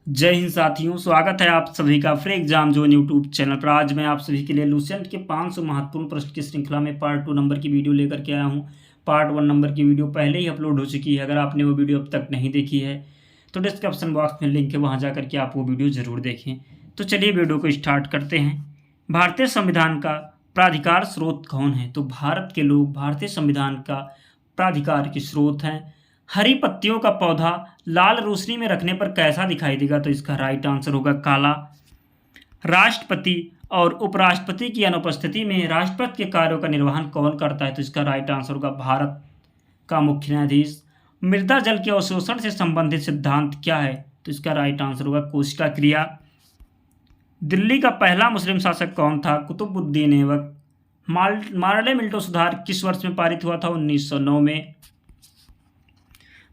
जय हिंद साथियों, स्वागत है आप सभी का free exam zone YouTube channel पर। आज मैं आप सभी के लिए लूसेंट के 500 महत्वपूर्ण प्रश्न की श्रृंखला में पार्ट 2 नंबर की वीडियो लेकर के आया हूं। पार्ट 1 नंबर की वीडियो पहले ही अपलोड हो चुकी है। अगर आपने वो वीडियो अब तक नहीं देखी है तो डिस्क्रिप्शन बॉक्स में लिंक है, वहाँ जा करके आप वो वीडियो ज़रूर देखें। तो चलिए वीडियो को स्टार्ट करते हैं। भारतीय संविधान का प्राधिकार स्रोत कौन है? तो भारत के लोग भारतीय संविधान का प्राधिकार के स्रोत हैं। हरी पत्तियों का पौधा लाल रोशनी में रखने पर कैसा दिखाई देगा? तो इसका राइट आंसर होगा काला। राष्ट्रपति और उपराष्ट्रपति की अनुपस्थिति में राष्ट्रपति के कार्यों का निर्वहन कौन करता है? तो इसका राइट आंसर होगा भारत का मुख्य न्यायाधीश। मृदा जल के अवशोषण से संबंधित सिद्धांत क्या है? तो इसका राइट आंसर होगा कोशिका क्रिया। दिल्ली का पहला मुस्लिम शासक कौन था? कुतुबुद्दीन ऐबक। मार्ले मिल्टो सुधार किस वर्ष में पारित हुआ था? 1909 में।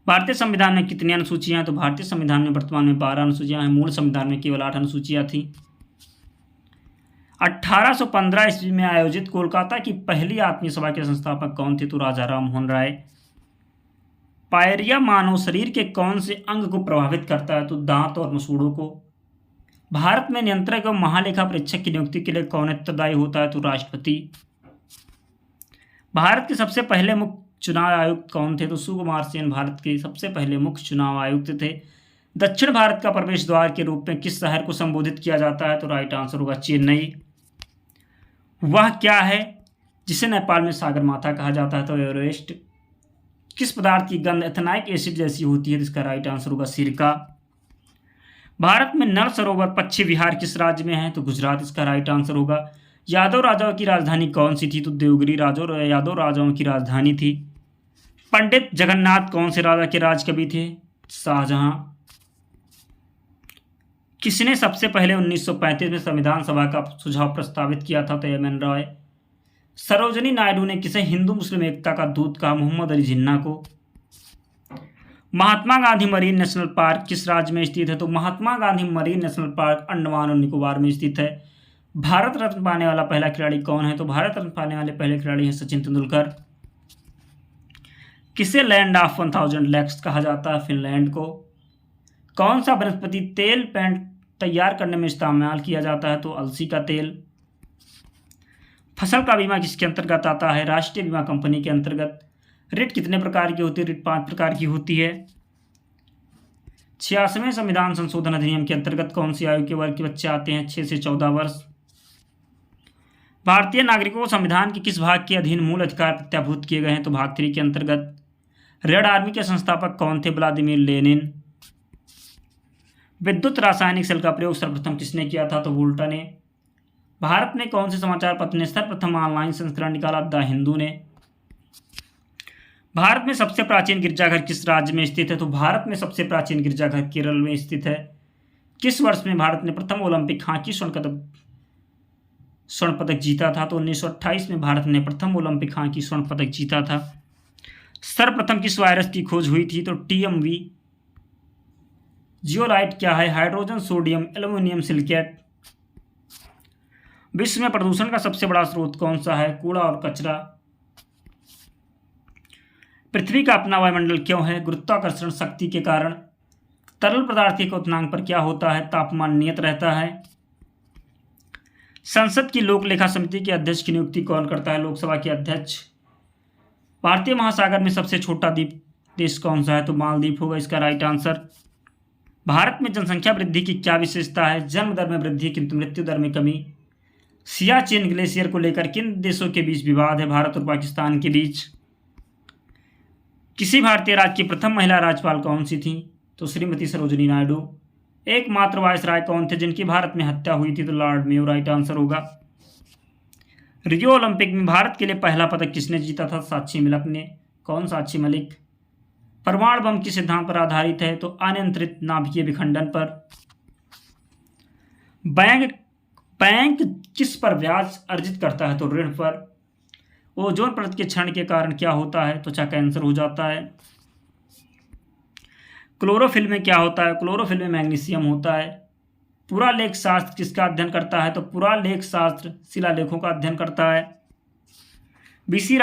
भारतीय संविधान में कितनी अनुसूचियां हैं? तो भारतीय संविधान में वर्तमान में 12 अनुसूचियां हैं। मूल संविधान में केवल 8 अनुसूचियां थी। 1815 ईस्वी में आयोजित कोलकाता की पहली आत्मीय सभा के संस्थापक कौन थे? तो राजा राम मोहन राय। पायरिया मानव शरीर के कौन से अंग को प्रभावित करता है? तो दांत और मसूड़ों को। भारत में नियंत्रक एवं महालेखा परीक्षक की नियुक्ति के लिए कौन उत्तरदायी होता है? तो राष्ट्रपति। भारत के सबसे पहले मुख्य चुनाव आयुक्त कौन थे? तो सुकुमार सेन भारत के सबसे पहले मुख्य चुनाव आयुक्त थे। दक्षिण भारत का प्रवेश द्वार के रूप में किस शहर को संबोधित किया जाता है? तो राइट आंसर होगा चेन्नई। वह क्या है जिसे नेपाल में सागर माथा कहा जाता है? तो एवरेस्ट। किस पदार्थ की गंध एथेनाइक एसिड जैसी होती है? तो इसका राइट आंसर होगा सिरका। भारत में नल सरोवर पश्चिम विहार किस राज्य में है? तो गुजरात इसका राइट आंसर होगा। यादव राजाओं की राजधानी कौन सी थी? तो देवगिरी यादव राजाओं की राजधानी थी। पंडित जगन्नाथ कौन से राजा के राज कवि थे? शाहजहां। किसने सबसे पहले 1935 में संविधान सभा का सुझाव प्रस्तावित किया था? तो एम.एन. रॉय। सरोजनी नायडू ने किसे हिंदू मुस्लिम एकता का दूत कहा? मोहम्मद अली जिन्ना को। Mahatma Gandhi marine national park किस राज्य में स्थित है? तो Mahatma Gandhi marine national park Andaman और निकोबार में स्थित है। भारत रत्न पाने वाला पहला खिलाड़ी कौन है? तो भारत रत्न पाने वाले पहले खिलाड़ी हैं सचिन तेंदुलकर। किसे लैंड ऑफ 1000 लेक्स कहा जाता है? फिनलैंड को। कौन सा वनस्पति तेल पेंट तैयार करने में इस्तेमाल किया जाता है? तो अलसी का तेल। फसल का बीमा किसके अंतर्गत आता है? राष्ट्रीय बीमा कंपनी के अंतर्गत। रिट कितने प्रकार की होती है? रिट 5 प्रकार की होती है। 86वें संविधान संशोधन अधिनियम के अंतर्गत कौन सी आयु के वर्ग के बच्चे आते हैं? 6 से 14 वर्ष। भारतीय नागरिकों को संविधान के किस भाग के अधीन मूल अधिकार प्रत्याभूत किए गए हैं? तो भाग 3 के अंतर्गत। रेड आर्मी के संस्थापक कौन थे? Vladimir Lenin. विद्युत रासायनिक सेल का प्रयोग सर्वप्रथम किसने किया था? तो वोल्टा ने। भारत में कौन से समाचार पत्र ने सर्वप्रथम ऑनलाइन संस्करण निकाला? द हिंदू ने। भारत में सबसे प्राचीन गिरजाघर किस राज्य में स्थित है? तो भारत में सबसे प्राचीन गिरजाघर केरल में स्थित है। किस वर्ष में भारत ने प्रथम ओलंपिक हॉकी स्वर्ण पदक जीता था? तो 1928 में भारत ने प्रथम ओलंपिक हॉकी स्वर्ण पदक जीता था। सर्वप्रथम किस वायरस की खोज हुई थी? तो टीएमवी। जियोलाइट क्या है? Hydrogen sodium aluminium silicate. विश्व में प्रदूषण का सबसे बड़ा स्रोत कौन सा है? कूड़ा और कचरा। पृथ्वी का अपना वायुमंडल क्यों है? गुरुत्वाकर्षण शक्ति के कारण। तरल पदार्थ के क्वथनांक पर क्या होता है? तापमान नियत रहता है। संसद की लोक लेखा समिति के अध्यक्ष की नियुक्ति कौन करता है? लोकसभा के अध्यक्ष। भारतीय महासागर में सबसे छोटा द्वीप देश कौन सा है? तो मालदीव होगा इसका राइट आंसर। भारत में जनसंख्या वृद्धि की क्या विशेषता है? जन्म दर में वृद्धि किंतु मृत्यु दर में कमी। सियाचिन ग्लेशियर को लेकर किन देशों के बीच विवाद है? भारत और पाकिस्तान के बीच। किसी भारतीय राज्य की प्रथम महिला राज्यपाल कौन सी थी? तो श्रीमती सरोजनी नायडू। एकमात्र वायसराय कौन थे जिनकी भारत में हत्या हुई थी? तो लॉर्ड मेयो राइट आंसर होगा। रियो ओलंपिक में भारत के लिए पहला पदक किसने जीता था? साक्षी मलिक ने। कौन साक्षी मलिक? परमाणु बम किस सिद्धांत पर आधारित है? तो अनियंत्रित नाभिकीय विखंडन पर। बैंक किस पर ब्याज अर्जित करता है? तो ऋण पर। ओजोन परत के क्षरण के कारण क्या होता है? त्वचा कैंसर हो जाता है। क्लोरोफिल में क्या होता है? क्लोरोफिल में मैग्नीशियम होता है। पुरालेख शास्त्र किसका अध्ययन करता है? तो पुरालेख शास्त्र शिलालेखों का अध्ययन करता है। बीसी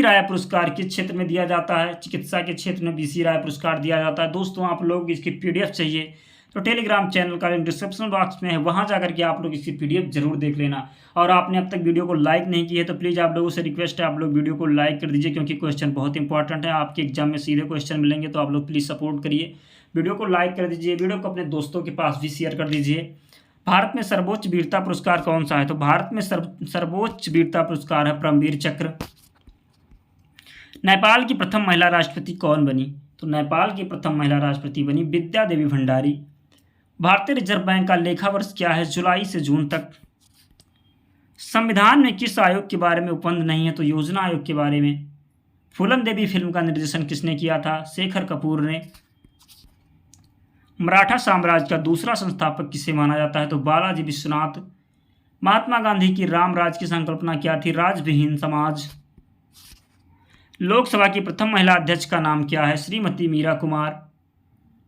राय पुरस्कार किस क्षेत्र में दिया जाता है? चिकित्सा के क्षेत्र में बीसी राय पुरस्कार दिया जाता है। दोस्तों आप लोग इसकी पीडीएफ चाहिए तो टेलीग्राम चैनल का लिंक डिस्क्रिप्शन बॉक्स में है, वहाँ जाकर के आप लोग इसकी PDF जरूर देख लेना। और आपने अब तक वीडियो को लाइक नहीं किया है तो प्लीज़ आप लोगों से रिक्वेस्ट है, आप लोग वीडियो को लाइक कर दीजिए, क्योंकि क्वेश्चन बहुत इंपॉर्टेंट है। आपके एग्जाम में सीधे क्वेश्चन मिलेंगे, तो आप लोग प्लीज़ सपोर्ट करिए, वीडियो को लाइक कर दीजिए, वीडियो को अपने दोस्तों के पास भी शेयर कर दीजिए। भारत में सर्वोच्च वीरता पुरस्कार कौन सा है? तो भारत में सर्वोच्च वीरता पुरस्कार है परमवीर चक्र। नेपाल की प्रथम महिला राष्ट्रपति कौन बनी? तो नेपाल की प्रथम महिला राष्ट्रपति बनी विद्या देवी भंडारी। भारतीय रिजर्व बैंक का लेखा वर्ष क्या है? जुलाई से जून तक। संविधान में किस आयोग के बारे में उपबंध नहीं है? तो योजना आयोग के बारे में। फूलन देवी फिल्म का निर्देशन किसने किया था? शेखर कपूर ने। मराठा साम्राज्य का दूसरा संस्थापक किसे माना जाता है? तो बालाजी विश्वनाथ। महात्मा गांधी की राम राज की संकल्पना क्या थी? राजविहीन समाज। लोकसभा की प्रथम महिला अध्यक्ष का नाम क्या है? श्रीमती मीरा कुमार।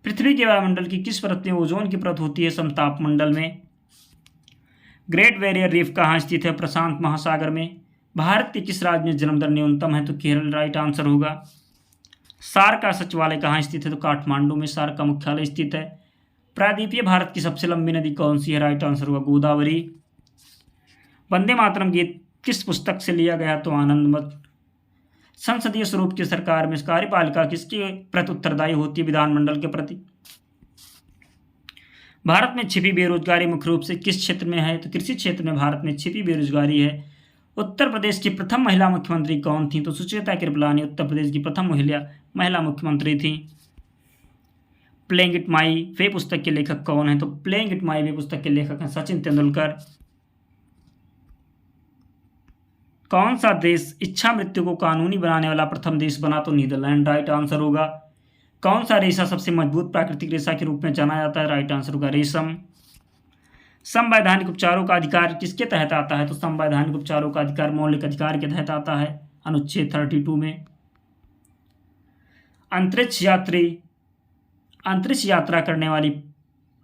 पृथ्वी के वायुमंडल की किस परत में ओजोन की परत होती है? समताप मंडल में। ग्रेट बैरियर रीफ कहाँ स्थित है? प्रशांत महासागर में। भारत के किस राज्य में जन्म दर न्यूनतम है? तो केरल राइट आंसर होगा। सार्क का सचिवालय कहाँ स्थित है? तो काठमांडू में सार्क का मुख्यालय स्थित है। प्रायद्वीपीय भारत की सबसे लंबी नदी कौन सी है? राइट आंसर होगा गोदावरी। वंदे मातरम गीत किस पुस्तक से लिया गया? तो आनंदमठ। संसदीय स्वरूप की सरकार में कार्यपालिका किसके प्रति उत्तरदायी होती है? विधानमंडल के प्रति। भारत में छिपी बेरोजगारी मुख्य रूप से किस क्षेत्र में है? तो कृषि क्षेत्र में भारत में छिपी बेरोजगारी है। उत्तर प्रदेश की प्रथम महिला मुख्यमंत्री कौन थी? तो सुचेता कृपलानी उत्तर प्रदेश की प्रथम महिला मुख्यमंत्री थी। प्लेइंग इट माई वे पुस्तक के लेखक कौन है? तो प्लेइंग इट माई वे पुस्तक के लेखक हैं सचिन तेंदुलकर। कौन सा देश इच्छा मृत्यु को कानूनी बनाने वाला प्रथम देश बना? तो नीदरलैंड राइट आंसर होगा। कौन सा रेशा सबसे मजबूत प्राकृतिक रेशा के रूप में जाना जाता है? राइट आंसर होगा रेशम। संवैधानिक उपचारों का अधिकार किसके तहत आता है? तो संवैधानिक उपचारों का अधिकार मौलिक अधिकार के तहत आता है, अनुच्छेद 32 में। अंतरिक्ष यात्रा करने वाली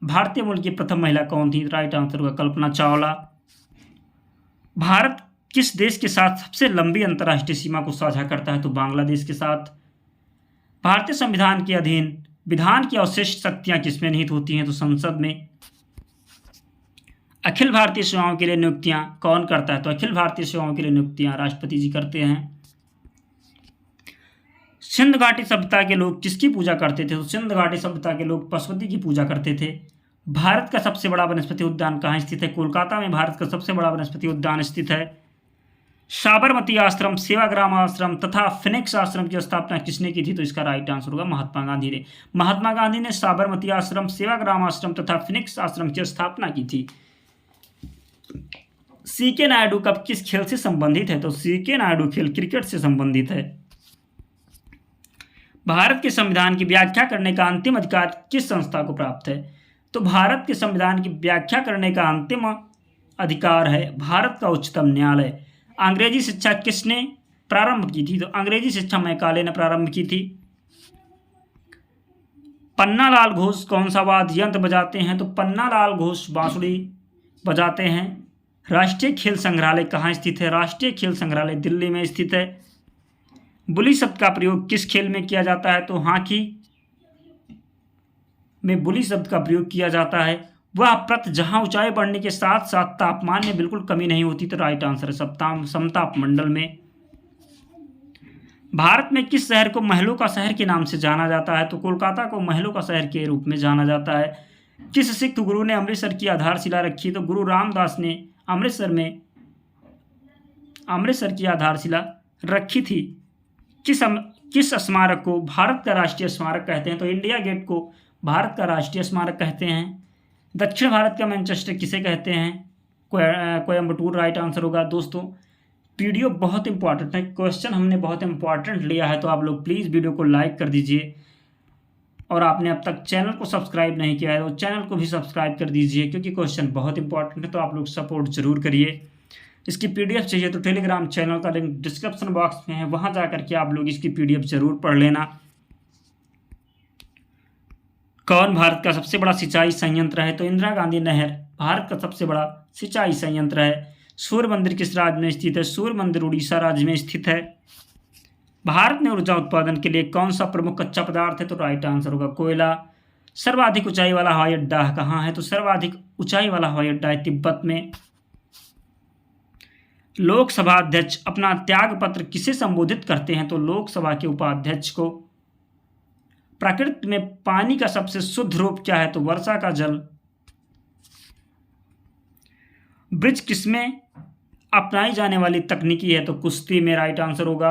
भारतीय मूल की प्रथम महिला कौन थी? राइट आंसर होगा कल्पना चावला। भारत किस देश के साथ सबसे लंबी अंतर्राष्ट्रीय सीमा को साझा करता है? तो बांग्लादेश के साथ। भारतीय संविधान के अधीन विधान की अवशिष्ट शक्तियां किसमें निहित होती हैं? तो संसद में। अखिल भारतीय सेवाओं के लिए नियुक्तियां कौन करता है? तो अखिल भारतीय सेवाओं के लिए नियुक्तियां राष्ट्रपति जी करते हैं। सिंध घाटी सभ्यता के लोग किसकी पूजा करते थे? तो सिंध घाटी सभ्यता के लोग पशुपति की पूजा करते थे। भारत का सबसे बड़ा वनस्पति उद्यान कहाँ स्थित है? कोलकाता में भारत का सबसे बड़ा वनस्पति उद्यान स्थित है। साबरमती आश्रम, सेवाग्राम आश्रम तथा फिनिक्स आश्रम की स्थापना किसने की थी? तो इसका राइट आंसर होगा महात्मा गांधी ने। महात्मा गांधी ने साबरमती आश्रम, सेवाग्राम आश्रम तथा फिनिक्स आश्रम की स्थापना की थी। सीके नायडू कप किस खेल से संबंधित है? तो सीके नायडू खेल क्रिकेट से संबंधित है। भारत के संविधान की व्याख्या करने का अंतिम अधिकार किस संस्था को प्राप्त है? तो भारत के संविधान की व्याख्या करने का अंतिम अधिकार है भारत का उच्चतम न्यायालय। अंग्रेजी शिक्षा किसने प्रारंभ की थी? तो अंग्रेजी शिक्षा मैकाले ने प्रारंभ की थी। पन्नालाल घोष कौन सा वाद्य यंत्र बजाते हैं? तो पन्नालाल घोष बांसुरी बजाते हैं। राष्ट्रीय खेल संग्रहालय कहाँ स्थित है? राष्ट्रीय खेल संग्रहालय दिल्ली में स्थित है। बुली शब्द का प्रयोग किस खेल में किया जाता है? तो हॉकी में बुली शब्द का प्रयोग किया जाता है। वह प्रत जहां ऊंचाई बढ़ने के साथ साथ तापमान में बिल्कुल कमी नहीं होती। तो राइट आंसर है समताप मंडल में। भारत में किस शहर को महलों का शहर के नाम से जाना जाता है? तो कोलकाता को महलों का शहर के रूप में जाना जाता है। किस सिख गुरु ने अमृतसर की आधारशिला रखी? तो गुरु रामदास ने अमृतसर की आधारशिला रखी थी। किस स्मारक को भारत का राष्ट्रीय स्मारक कहते हैं? तो इंडिया गेट को भारत का राष्ट्रीय स्मारक कहते हैं। दक्षिण भारत का मैनचेस्टर किसे कहते हैं? कोयम्बटूर राइट आंसर होगा। दोस्तों वीडियो बहुत इंपॉर्टेंट है, क्वेश्चन हमने बहुत इंपॉर्टेंट लिया है, तो आप लोग प्लीज़ वीडियो को लाइक कर दीजिए। और आपने अब तक चैनल को सब्सक्राइब नहीं किया है तो चैनल को भी सब्सक्राइब कर दीजिए, क्योंकि क्वेश्चन बहुत इंपॉर्टेंट है, तो आप लोग सपोर्ट जरूर करिए। इसकी PDF चाहिए तो टेलीग्राम चैनल का लिंक डिस्क्रिप्शन बॉक्स में है, वहाँ जा करके आप लोग इसकी PDF जरूर पढ़ लेना। कौन भारत का सबसे बड़ा सिंचाई संयंत्र है? तो इंदिरा गांधी नहर भारत का सबसे बड़ा सिंचाई संयंत्र है। सूर्य मंदिर किस राज्य में स्थित है? सूर्य मंदिर उड़ीसा राज्य में स्थित है। भारत में ऊर्जा उत्पादन के लिए कौन सा प्रमुख कच्चा पदार्थ है? तो राइट आंसर होगा कोयला। सर्वाधिक ऊंचाई वाला हवाई अड्डा कहाँ है? तो सर्वाधिक ऊंचाई वाला हवाई अड्डा है तिब्बत में। लोकसभा अध्यक्ष अपना त्याग पत्र किसे संबोधित करते हैं? तो लोकसभा के उपाध्यक्ष को। प्रकृति में पानी का सबसे शुद्ध रूप क्या है? तो वर्षा का जल। ब्रिज किसमें अपनाई जाने वाली तकनीकी है? तो कुश्ती में राइट आंसर होगा।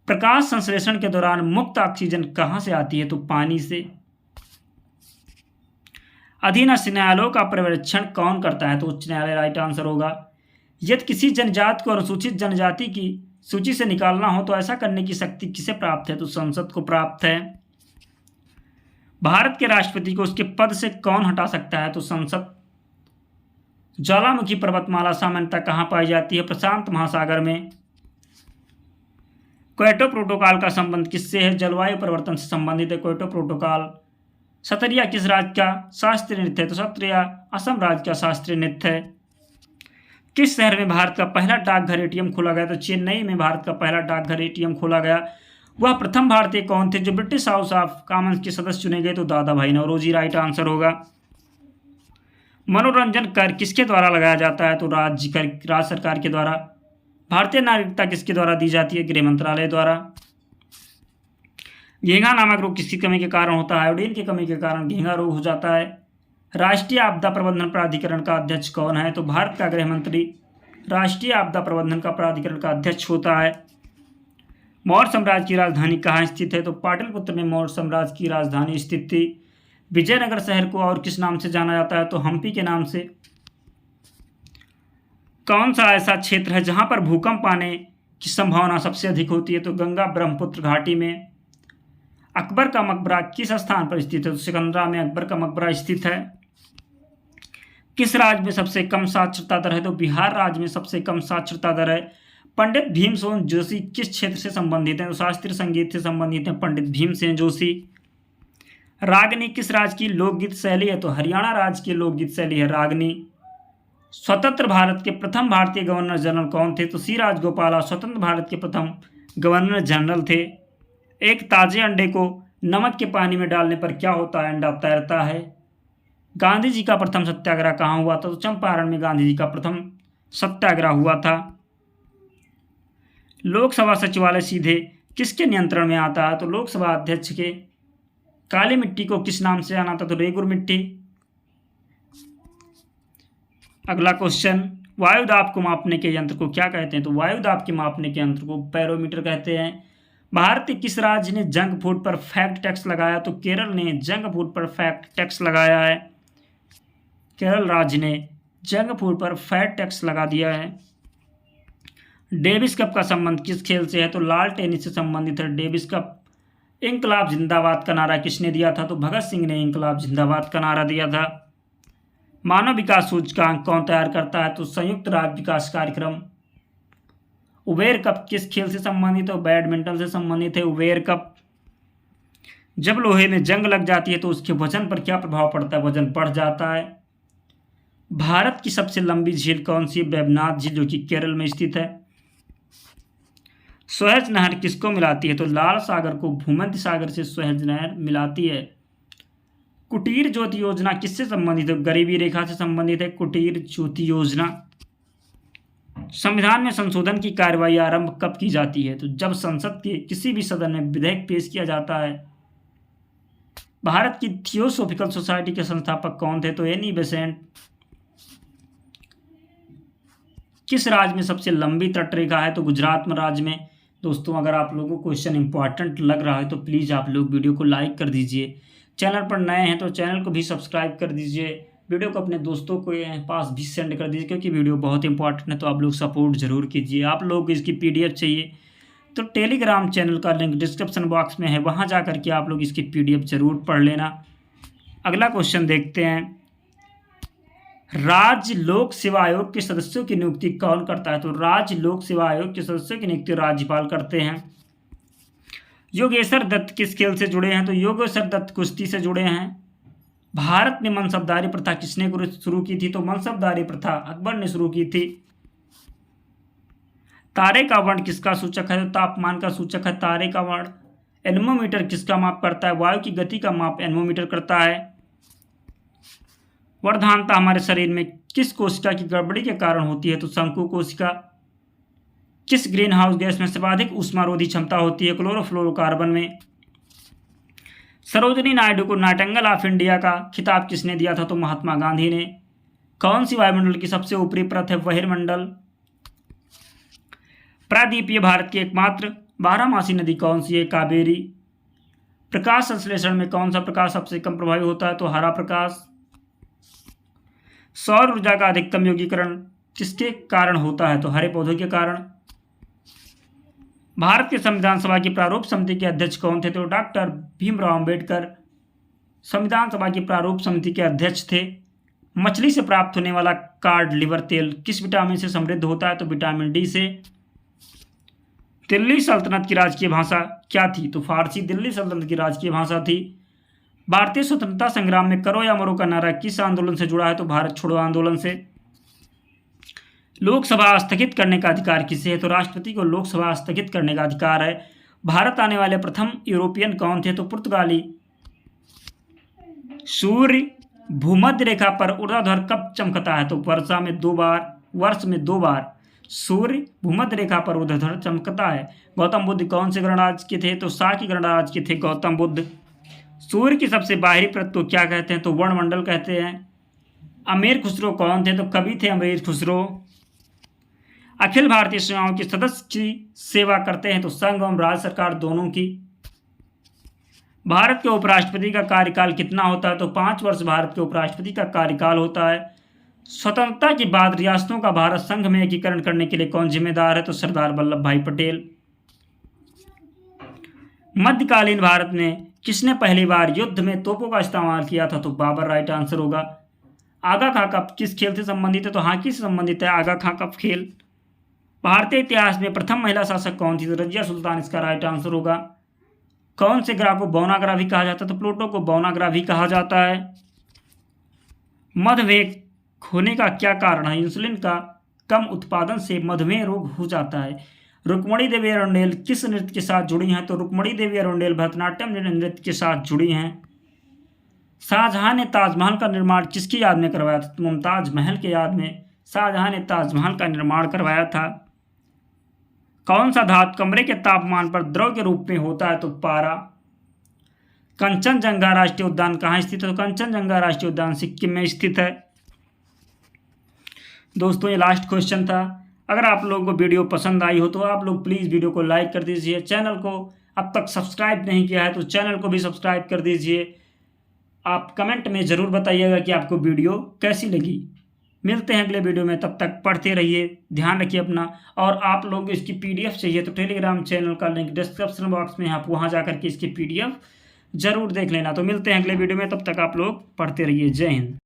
प्रकाश संश्लेषण के दौरान मुक्त ऑक्सीजन कहां से आती है? तो पानी से। अधीनस्थ न्यायालयों का पर्यवेक्षण कौन करता है? तो उच्च न्यायालय राइट आंसर होगा। यदि किसी जनजाति को अनुसूचित जनजाति की सूची से निकालना हो तो ऐसा करने की शक्ति किसे प्राप्त है? तो संसद को प्राप्त है। भारत के राष्ट्रपति को उसके पद से कौन हटा सकता है? तो संसद। ज्वालामुखी पर्वतमाला सामान्यतः कहाँ पाई जाती है? प्रशांत महासागर में। क्योटो प्रोटोकॉल का संबंध किससे है? जलवायु परिवर्तन से संबंधित है क्योटो प्रोटोकॉल। सत्रिया किस राज्य का शास्त्रीय नृत्य है? तो सत्रिया असम राज्य का शास्त्रीय नृत्य है। किस शहर में भारत का पहला डाकघर एटीएम खोला गया? तो चेन्नई में भारत का पहला डाकघर एटीएम खोला गया। वह प्रथम भारतीय कौन थे जो ब्रिटिश हाउस ऑफ कॉमन्स के सदस्य चुने गए? तो दादा भाई नौरोजी राइट आंसर होगा। मनोरंजन कर किसके द्वारा लगाया जाता है? तो राज्य सरकार के द्वारा। भारतीय नागरिकता किसके द्वारा दी जाती है? गृह मंत्रालय द्वारा। घेंघा नामक रोग किसकी कमी के कारण होता है? आयोडीन की कमी के कारण घेंघा रोग हो जाता है। राष्ट्रीय आपदा प्रबंधन प्राधिकरण का अध्यक्ष कौन है? तो भारत का गृह मंत्री राष्ट्रीय आपदा प्रबंधन का प्राधिकरण का अध्यक्ष होता है। मौर्य साम्राज्य की राजधानी कहाँ स्थित है? तो पाटलिपुत्र में मौर्य साम्राज्य की राजधानी स्थित थी। विजयनगर शहर को और किस नाम से जाना जाता है? तो हम्पी के नाम से। कौन सा ऐसा क्षेत्र है जहां पर भूकंप आने की संभावना सबसे अधिक होती है? तो गंगा ब्रह्मपुत्र घाटी में। अकबर का मकबरा किस स्थान पर स्थित है? तो सिकंदरा में अकबर का मकबरा स्थित है। किस राज्य में सबसे कम साक्षरता दर है? तो बिहार राज्य में सबसे कम साक्षरता दर है। पंडित भीमसेन जोशी किस क्षेत्र से संबंधित हैं? तो शास्त्रीय संगीत से संबंधित हैं पंडित भीमसेन जोशी। रागनी किस राज्य की लोकगीत शैली है? तो हरियाणा राज्य की लोकगीत शैली है रागनी। स्वतंत्र भारत के प्रथम भारतीय गवर्नर जनरल कौन थे? तो सी राजगोपाल स्वतंत्र भारत के प्रथम गवर्नर जनरल थे। एक ताजे अंडे को नमक के पानी में डालने पर क्या होता है? अंडा तैरता है। गांधी जी का प्रथम सत्याग्रह कहाँ हुआ था? तो चंपारण में गांधी जी का प्रथम सत्याग्रह हुआ था। लोकसभा सचिवालय सीधे किसके नियंत्रण में आता है? तो लोकसभा अध्यक्ष के। काली मिट्टी को किस नाम से जाना था? तो रेगुर मिट्टी। अगला क्वेश्चन, वायु दाब को मापने के यंत्र को क्या कहते हैं? तो वायु दाब के मापने के यंत्र को बैरोमीटर कहते हैं। भारत के किस राज्य ने जंक फूड पर फैट टैक्स लगाया? तो केरल ने जंक फूड पर फैट टैक्स लगाया है। केरल राज्य ने जंक फूड पर फैट टैक्स लगा दिया है। डेविस कप का संबंध किस खेल से है? तो लाल टेनिस से संबंधित है डेविस कप। इंकलाब जिंदाबाद का नारा किसने दिया था? तो भगत सिंह ने इंकलाब जिंदाबाद का नारा दिया था। मानव विकास सूचकांक कौन तैयार करता है? तो संयुक्त राज्य विकास कार्यक्रम। उबेर कप किस खेल से संबंधित है? बैडमिंटन से संबंधित है उबेर कप। जब लोहे में जंग लग जाती है तो उसके वजन पर क्या प्रभाव पड़ता है? वजन बढ़ जाता है। भारत की सबसे लंबी झील कौन सी है? वेबनाथ झील, जो कि केरल में स्थित है। स्वेज नहर किसको मिलाती है? तो लाल सागर को भूमध्य सागर से स्वेज नहर मिलाती है। कुटीर ज्योति योजना किससे संबंधित है? गरीबी रेखा से संबंधित है कुटीर ज्योति योजना। संविधान में संशोधन की कार्रवाई आरंभ कब की जाती है? तो जब संसद के किसी भी सदन में विधेयक पेश किया जाता है। भारत की थियोसॉफिकल सोसाइटी के संस्थापक कौन थे? तो एनी बेसेंट। किस राज्य में सबसे लंबी तटरेखा है? तो गुजरात में राज्य में। दोस्तों, अगर आप लोगों को क्वेश्चन इंपॉर्टेंट लग रहा है तो प्लीज़ आप लोग वीडियो को लाइक कर दीजिए। चैनल पर नए हैं तो चैनल को भी सब्सक्राइब कर दीजिए। वीडियो को अपने दोस्तों को पास भी सेंड कर दीजिए, क्योंकि वीडियो बहुत इंपॉर्टेंट है, तो आप लोग सपोर्ट जरूर कीजिए। आप लोग इसकी PDF चाहिए तो टेलीग्राम चैनल का लिंक डिस्क्रिप्शन बॉक्स में है, वहाँ जा करके आप लोग इसकी PDF जरूर पढ़ लेना। अगला क्वेश्चन देखते हैं, राज्य लोक सेवा आयोग के सदस्यों की नियुक्ति कौन करता है? तो राज्य लोक सेवा आयोग के सदस्यों की नियुक्ति राज्यपाल करते हैं। योगेश्वर दत्त किस खेल से जुड़े हैं? तो योगेश्वर दत्त कुश्ती से जुड़े हैं। भारत में मनसबदारी प्रथा किसने शुरू की थी? तो मनसबदारी प्रथा अकबर ने शुरू की थी। तारे का वर्ण किसका सूचक है? तो तापमान का सूचक है तारे का वर्ण। एनेमोमीटर किसका माप करता है? वायु की गति का माप एनेमोमीटर करता है। वर्धानता हमारे शरीर में किस कोशिका की गड़बड़ी के कारण होती है? तो शंकु कोशिका। किस ग्रीन हाउस गैस में सर्वाधिक ऊष्मारोधी क्षमता होती है? क्लोरोफ्लोरोकार्बन में। सरोजिनी नायडू को नाइटिंगेल ऑफ इंडिया का खिताब किसने दिया था? तो महात्मा गांधी ने। कौन सी वायुमंडल की सबसे ऊपरी परत है? बहिर्मंडल। प्रायद्वीपीय भारत की एकमात्र बारहमासी नदी कौन सी है? कावेरी। प्रकाश संश्लेषण में कौन सा प्रकाश सबसे कम प्रभावी होता है? तो हरा प्रकाश। सौर ऊर्जा का अधिकतम योगीकरण किसके कारण होता है? तो हरे पौधों के कारण। भारत के संविधान सभा की प्रारूप समिति के अध्यक्ष कौन थे? तो डॉक्टर भीमराव अंबेडकर संविधान सभा की प्रारूप समिति के अध्यक्ष थे। मछली से प्राप्त होने वाला कार्ड लिवर तेल किस विटामिन से समृद्ध होता है? तो विटामिन डी से। दिल्ली सल्तनत की राजकीय भाषा क्या थी? तो फारसी दिल्ली सल्तनत की राजकीय भाषा थी। भारतीय स्वतंत्रता संग्राम में करो या मरो का नारा किस आंदोलन से जुड़ा है? तो भारत छोड़ो आंदोलन से। लोकसभा स्थगित करने का अधिकार किसे है? तो राष्ट्रपति को लोकसभा स्थगित करने का अधिकार है। भारत आने वाले प्रथम यूरोपियन कौन थे? तो पुर्तगाली। सूर्य भूमध्य रेखा पर ऊर्ध्वाधर कब चमकता है? तो वर्ष में दो बार सूर्य भूमध्य रेखा पर ऊर्ध्वाधर चमकता है। गौतम बुद्ध कौन से गणराज्य के थे? तो शाक्य गणराज्य के थे गौतम बुद्ध। सूर्य की सबसे बाहरी परत को क्या कहते हैं? तो वर्णमंडल कहते हैं। अमीर खुसरो कौन थे? तो कवि थे अमीर खुसरो। अखिल भारतीय सेनाओं के सदस्य की सेवा करते हैं? तो संघ एवं राज्य सरकार दोनों की। भारत के उपराष्ट्रपति का कार्यकाल कितना होता है? तो 5 वर्ष भारत के उपराष्ट्रपति का कार्यकाल होता है। स्वतंत्रता के बाद रियासतों का भारत संघ में एकीकरण करने के लिए कौन जिम्मेदार है? तो सरदार वल्लभ भाई पटेल। मध्यकालीन भारत में किसने पहली बार युद्ध में तोपों का इस्तेमाल किया था? तो बाबर राइट आंसर होगा। आगा खां कप किस खेल से संबंधित है? तो हॉकी से संबंधित है आगा खां कप खेल। भारतीय इतिहास में प्रथम महिला शासक कौन थी? तो रजिया सुल्तान इसका राइट आंसर होगा। कौन से ग्रह को बौना ग्रह भी कहा जाता है? तो प्लूटो को बौना ग्रह भी कहा जाता है। मधुमेह होने का क्या कारण है? इंसुलिन का कम उत्पादन से मधुमेह रोग हो जाता है। रुक्मणी देवी अरुंडेल किस नृत्य के साथ जुड़ी हैं? तो रुक्मणी देवी अरुंडेल भरतनाट्यम नृत्य के साथ जुड़ी हैं। शाहजहां ने ताजमहल का निर्माण किसकी याद में करवाया था? तो मुमताज महल के याद में शाहजहां ने ताजमहल का निर्माण करवाया था। कौन सा धातु कमरे के तापमान पर द्रव के रूप में होता है? तो पारा। कंचनजंगा राष्ट्रीय उद्यान कहाँ स्थित है? तो कंचनजंगा राष्ट्रीय उद्यान सिक्किम में स्थित है। दोस्तों ये लास्ट क्वेश्चन था। अगर आप लोगों को वीडियो पसंद आई हो तो आप लोग प्लीज़ वीडियो को लाइक कर दीजिए। चैनल को अब तक सब्सक्राइब नहीं किया है तो चैनल को भी सब्सक्राइब कर दीजिए। आप कमेंट में ज़रूर बताइएगा कि आपको वीडियो कैसी लगी। मिलते हैं अगले वीडियो में, तब तक पढ़ते रहिए, ध्यान रखिए अपना। और आप लोग इसकी PDF चाहिए तो टेलीग्राम चैनल का लिंक डिस्क्रिप्शन बॉक्स में, आप वहाँ जाकर के इसकी PDF ज़रूर देख लेना। तो मिलते हैं अगले वीडियो में, तब तक आप लोग पढ़ते रहिए। जय हिंद।